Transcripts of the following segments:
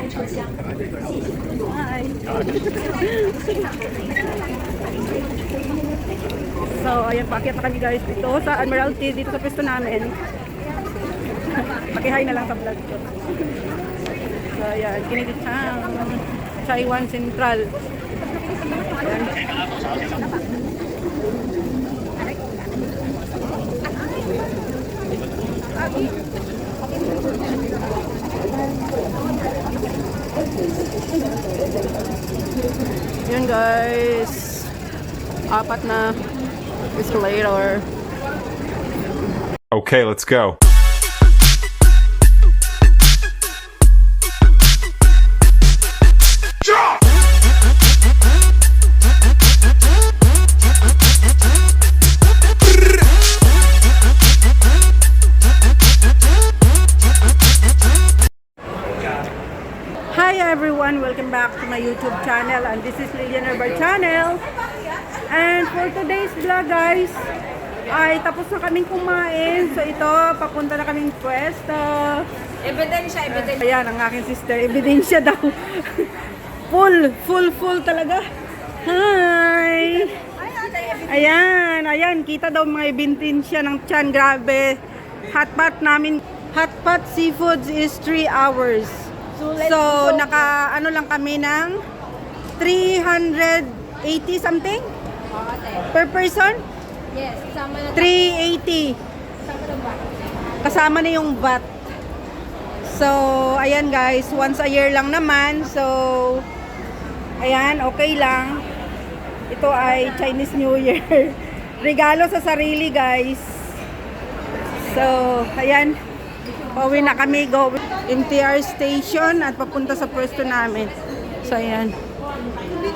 Hi. So, ayan, paakyat na kami guys dito sa Admiralty, dito sa pwesto namin. Pakihay na lang sa vlog ko. So, ayan, Kinigitang Taiwan Central. Ayan. Yun guys, apat na escalator. Okay, let's go. Hi everyone, welcome back to my YouTube channel, and this is Lilian Herbal Channel. And for today's vlog guys, ay tapos na kaming kumain. So ito, papunta na kaming pwesto. Ebidensya. Ayan ang aking sister, ebidensya daw. full talaga. Hi! Ayan, kita daw mga ebidensya ng tiyan, grabe. Hotpot namin, hotpot seafoods is 3 hours. So, ano lang kami ng 380 something per person? Yes, kasama na 380. Kasama na yung VAT. So, ayan guys, once a year lang naman. So, ayan, okay lang. Ito ay Chinese New Year. Regalo sa sarili guys. So, ayan. Pauwi na kami, go NTR station at papunta sa pwesto namin. So, ayan.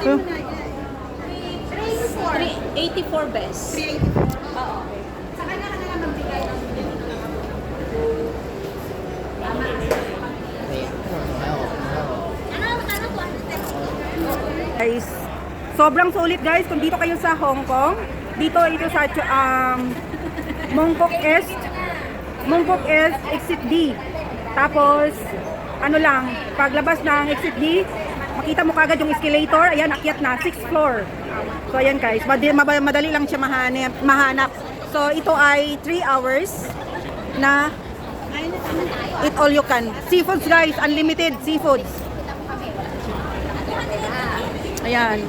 So, 384 best. 384? Oo. Sa kanya ka na lang magbigay ng guys, sobrang sulit guys kung dito kayo sa Hong Kong. Dito ito sa Mongkok East exit D. Tapos ano lang, paglabas ng exit D, makita mo kagad yung escalator. Ayan, akyat na 6th floor. So ayan guys, madali lang siya mahanap. So ito ay 3 hours na eat all you can. Seafoods guys, unlimited seafoods. Ayan.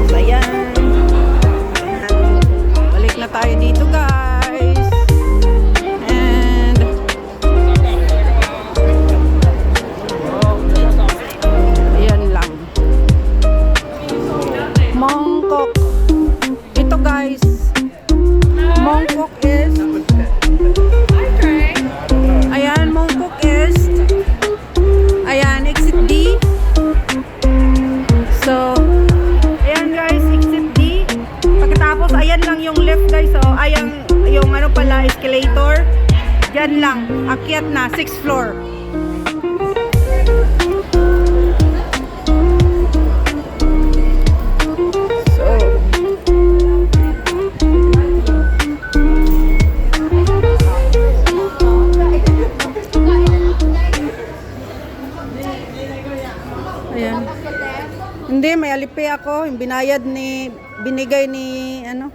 So, ayan. Balik na tayo dito guys. And ayan lang. Mongkok. Ito guys. Mongkok is ayan, Mongkok East. Ayan, exit D. So, ayan guys, exit D. Pagkatapos, ayan lang yung left guys. So, ayan yung ano pala, escalator. Diyan lang, akyat na, 6th floor. Ayan. Hindi, may alipi ako. Yung binigay ni, ano?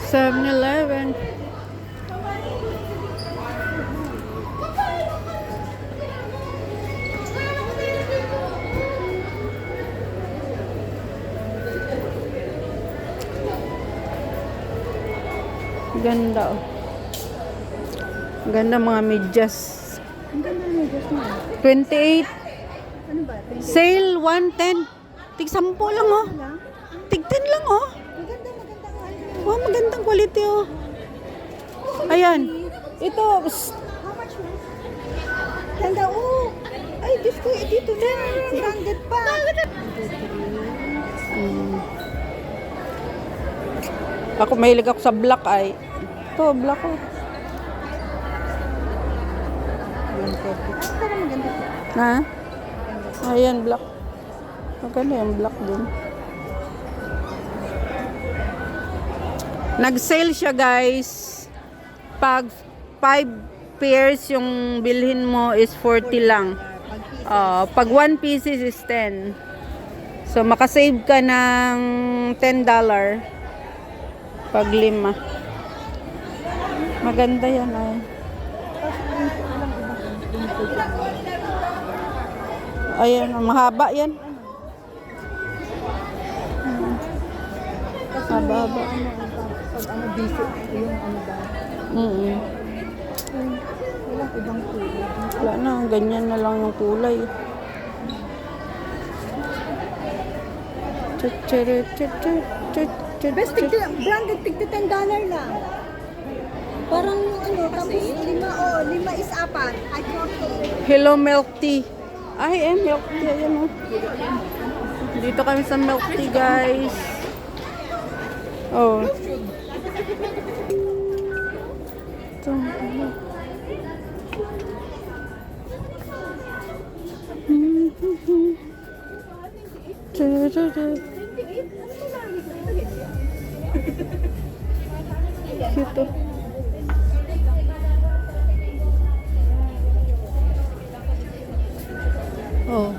$7-Eleven. Ganda oh. Ganda mga medyas. Ang ganda ng medyas mo. 28. Ano ba? Sale 110. Tig 10 lang oh. Tig 10 lang oh. Maganda nga. Oh, magandang quality oh. Ayan. Ito. How much mo? Ganda, oh. Ay, dito na. Branded pa. Ako mahilig ako sa black ay. Ito, black oh. 130. Pero maganda siya. Ha? Ayan, black. Maganda yung black din. Nag-sale siya, guys. Pag 5 pairs yung bilhin mo is 40 lang. Pag 1 pieces is 10. So, makasave ka ng $10 pag 5. Maganda yan, ay. Ayan, mahaba yan. Haba-haba. Pag ano, busy, yung ano ba? Walang ibang kulay. Wala na, ganyan na lang yung kulay. Best branded, tigti $10 lang. Parang ano, tapos 5 is 4. I can't. Hello, milk tea. Ay, milk tea. Ayan, oh. Dito kami sa milk tea, guys. Oh. Ito. Cute, oh. Oh.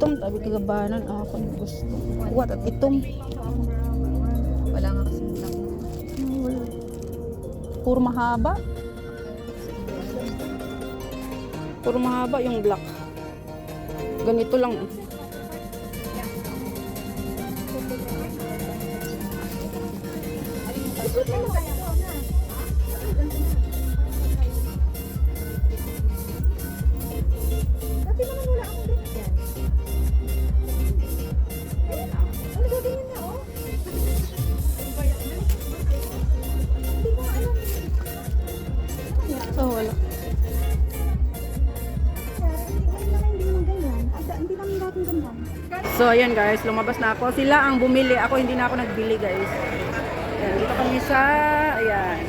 Itom, tabi kagabanan ako ng gusto. What at itom? Wala nga kasi lang. Puro mahaba. Puro mahaba yung black. Ganito lang. Dati naman wala akong ganyan. Ano ganyan na, oh? Hindi ko alam. Oh, wala. Hindi naman ganyan. Hindi naman dating ganyan. So, ayan guys, lumabas na ako. Sila ang bumili. Ako, hindi na ako nagbili, guys. Ayan, dito kami sa, ayan,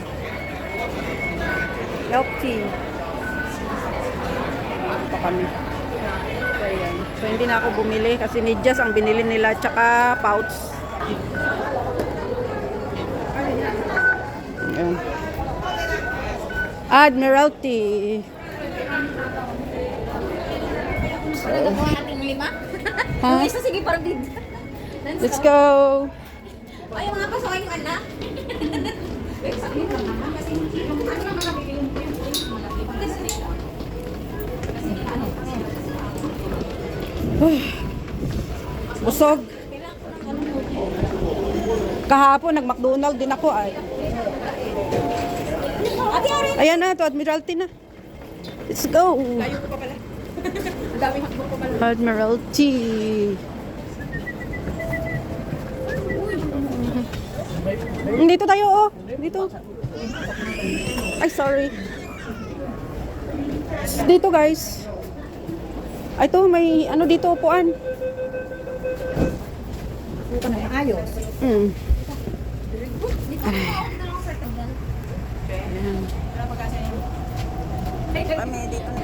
milk tea. Dito kami. So, ayan. So, hindi na ako bumili kasi medyas ang binili nila, tsaka pouch. Ayan. Admiralty. Nagawa natin 5? Ha? Yung isa, sige, parang dito. Let's go! Ay, mga pasok yung anak. Busog. Kahapon, nag-McDonald din ako ay. Ate, Arin! Ayan na, to Admiralty na. Let's go! Layo ko pa pala. Ang daming hakbo ko pala. Admiralty. Dito tayo, oh. Dito. Ay, sorry. Dito, guys. Ay, to, may ano dito, upuan. Dito na, ayos. Mm. Dito na ako na lang sa tagal. Kami dito na.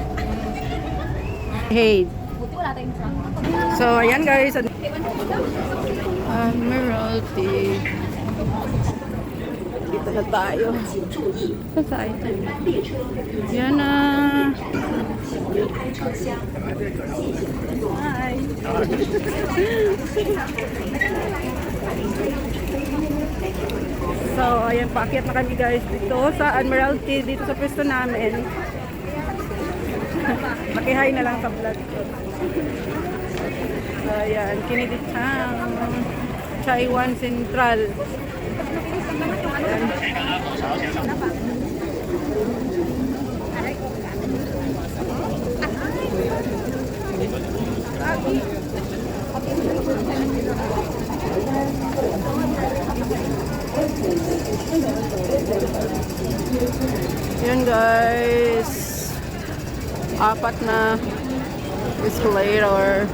Hey. Buti wala tayong truck. So, ayan, guys. Admiralty. Dito na tayo. Saan tayo? Yan na. Hi. So, ayan, paakyat na kami guys dito sa Admiralty, dito sa pwesto namin. Makihay na lang sa vlog ko. So, ayan, Kiniditang Taiwan Central. Ayan. Yan guys, 4 na escalator.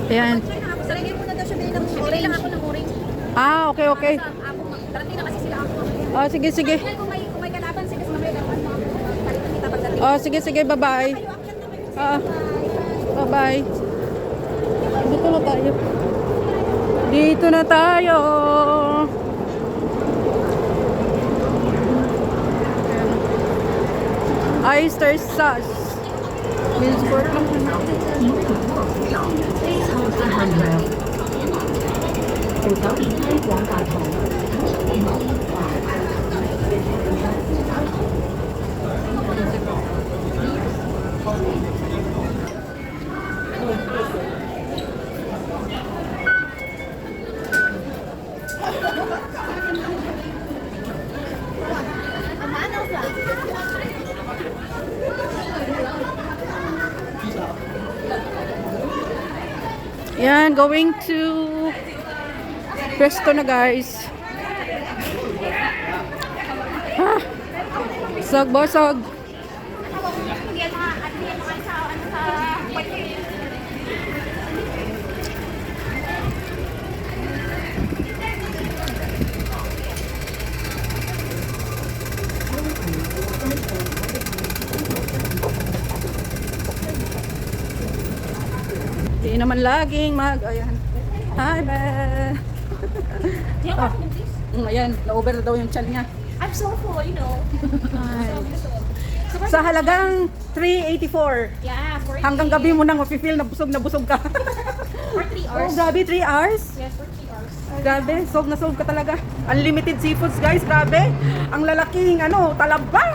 Ayan. Sarili mo na daw siya bilhin ng oray lang ako ng oray. Ah, okay, okay. Darating na kasi sila ako. Oh, sige, sige. Kung may kalaban, sige sa mamaya dapat palitan kita pagdating. Oh, sige, sige, bye-bye. Bye-bye. Dito na tayo. Dito na tayo. Oyster sauce. Means pork lang. Yan, going to Presto na guys. Ah, busog. Di naman laging ayan. Hi, Beth. Ayan, na-over na daw yung chan niya. I'm so full, you know. Sa halagang 384. Yeah, for Hanggang gabi mo nang mapifeel na busog ka. for 3 Oh, hours. grabe, 3 hours? Yes, for 3 hours. Grabe, solve na solve ka talaga. Unlimited seafoods guys, grabe. Ang lalaking talaba.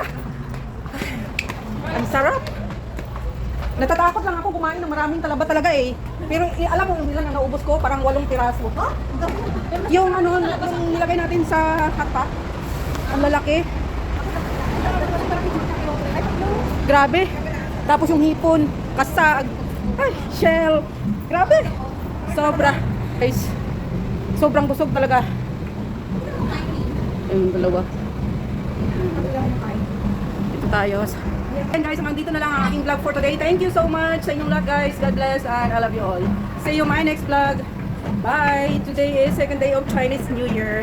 Ang sarap. Natatakot lang ako kumain ng maraming talaba talaga eh. Pero alam mo yung ilan na naubos ko, parang 8 piraso. Yung yung nilagay natin sa hot pot. Ang lalaki. Grabe. Tapos yung hipon, kasag, ay, shell. Grabe. Sobra. Guys, sobrang busog talaga. Ayun, dalawa. Ito tayo. And guys, hanggang dito na lang ang aking vlog for today. Thank you so much sa inyong lahat guys. God bless and I love you all. See you in my next vlog. Bye! Today is second day of Chinese New Year.